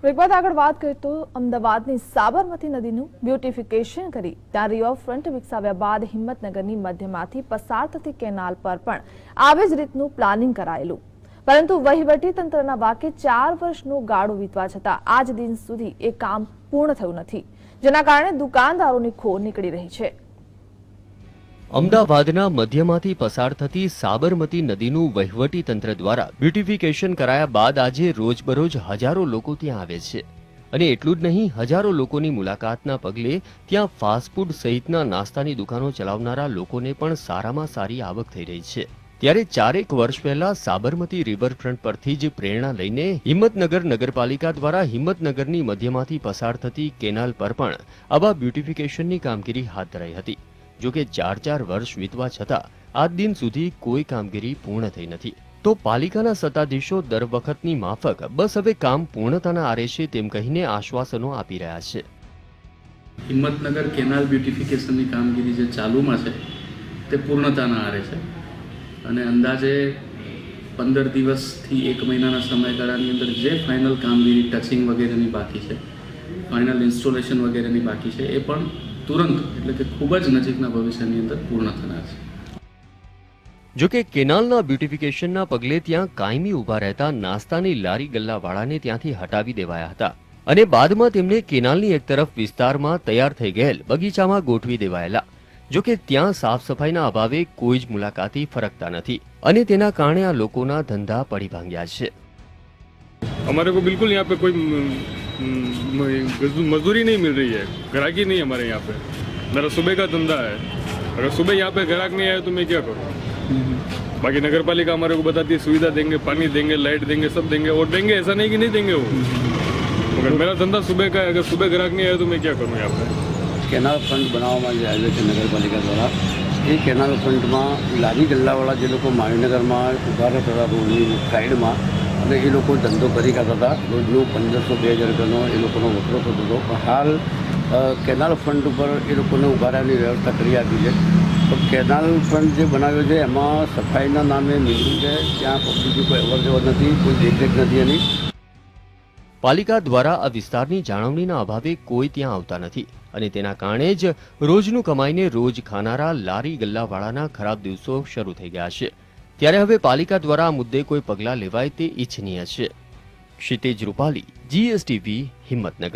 એક બાદ આગળ વાત કરીએ તો અમદાવાદની સાબરમતી નદીનું બ્યુટિફિકેશન કરી ત્યાં રિવરફ્રન્ટ વિકસાવ્યા બાદ હિંમતનગરની મધ્યમાંથી પસાર થતી કેનાલ પર પણ આવી જ રીતનું પ્લાનિંગ કરાયેલું, પરંતુ વહીવટી તંત્રના વાકે 4 વર્ષનું ગાળું વીતવા છતાં આજ દિન સુધી એ કામ પૂર્ણ થયું નથી, જેના કારણે દુકાનદારોની ખોર નીકળી રહી છે। અમદાવાદના મધ્યમાંથી પસાર થતી સાબરમતી નદીનું વહીવટી તંત્ર દ્વારા બ્યુટિફિકેશન કરાયા બાદ આજે રોજબરોજ હજારો લોકો ત્યાં આવે છે અને એટલું જ નહીં, હજારો લોકોની મુલાકાતના પગલે ત્યાં ફાસ્ટફૂડ સહિતના નાસ્તાની દુકાનો ચલાવનારા લોકોને પણ સારામાં સારી આવક થઈ રહી છે। ત્યારે 4 વર્ષ પહેલા સાબરમતી રિવરફ્રન્ટ પરથી જ પ્રેરણા લઈને હિંમતનગર નગરપાલિકા દ્વારા હિંમતનગરની મધ્યમાંથી પસાર થતી કેનાલ પર પણ આવા બ્યુટિફિકેશનની કામગીરી હાથ ધરાઈ હતી। જો કે 4 વર્ષ વીતવા છતાં આજ દિન સુધી કોઈ કામગીરી પૂર્ણ થઈ નથી, તો પાલિકાના સત્તાધીશો દર વખતની માફક બસ હવે કામ પૂર્ણતાના આરે છે તેમ કહીને આશ્વાસનો આપી રહ્યા છે। હિંમતનગર કેનાલ બ્યુટિફિકેશનની કામગીરી જે ચાલુમાં છે તે પૂર્ણતાના આરે છે અને અંદાજે 15 દિવસથી 1 મહિનાના સમયગાળાની અંદર જે ફાઇનલ કામગીરી ટચિંગ વગેરેની બાકી છે, ફાઇનલ ઇન્સ્ટોલેશન વગેરેની બાકી છે, એ પણ તુરંત એટલે કે ખૂબ જ નજીકના ભવિષ્યની અંદર પૂર્ણ થનાર છે। જો કે કેનાલના બ્યુટિફિકેશનના પગલે ત્યાં કાયમી ઊભા રહેતા નાસ્તાની લારી ગલ્લાવાળાને ત્યાંથી હટાવી દેવાયા હતા અને બાદમાં તેમને કેનાલની એક તરફ વિસ્તારમાં તૈયાર થઈ ગયેલ બગીચામાં ગોઠવી દેવાયેલા। જો કે ત્યાં સાફ સફાઈના અભાવે કોઈ જ મુલાકાતી ફરકતા નથી અને તેના કારણે આ લોકોના ધંધા પડી ભાંગ્યા છે। हमारे को बिल्कुल यहाँ पे कोई मजदूरी नहीं मिल रही है, ग्राहकी नहीं हमारे यहाँ पे। मेरा सुबह का धंधा है, अगर सुबह यहाँ पे ग्राहक नहीं आया तो मैं क्या करूँ? बाकी नगर पालिका हमारे को बताती है सुविधा देंगे, पानी देंगे, लाइट देंगे, सब देंगे और देंगे, ऐसा नहीं कि नहीं देंगे वो, मगर मेरा धंधा सुबह का है, अगर सुबह ग्राहक नहीं आया तो मैं क्या करूँ यहाँ पे? કેનાલ ફ્રન્ટ બનાવવામાં જે આવ્યો છે નગરપાલિકા દ્વારા, એ કેનાલ ફ્રન્ટમાં લારી ગલ્લાવાળા જે લોકો માવીનગરમાં ઊભા રહેતા હતા રોડની સાઈડમાં અને એ લોકો ધંધો કરી ખાતા હતા, રોજનું 1500-2000 રૂપિયાનો એ લોકોનો વપરો થતો હતો, પણ હાલ કેનાલ ફ્રન્ટ ઉપર એ લોકોને ઊભા રહેવાની વ્યવસ્થા કરી આપી છે। તો કેનાલ ફ્રન્ટ જે બનાવ્યો છે એમાં સફાઈના નામે નીકળ્યું છે, ત્યાં પબ્લિકની કોઈ અવરજવર નથી, કોઈ દેખરેખ નથી એની। પાલિકા દ્વારા આ વિસ્તારની જાળવણીના અભાવે કોઈ ત્યાં આવતા નથી અને તેના કારણે જ રોજનું કમાઈને રોજ ખાનારા લારી ગલ્લાવાળાના ખરાબ દિવસો શરૂ થઈ ગયા છે। ત્યારે હવે પાલિકા દ્વારા આ મુદ્દે કોઈ પગલાં લેવાય તે ઇચ્છનીય છે। ક્ષિતિજ રૂપાલી, GSTV, હિંમતનગર।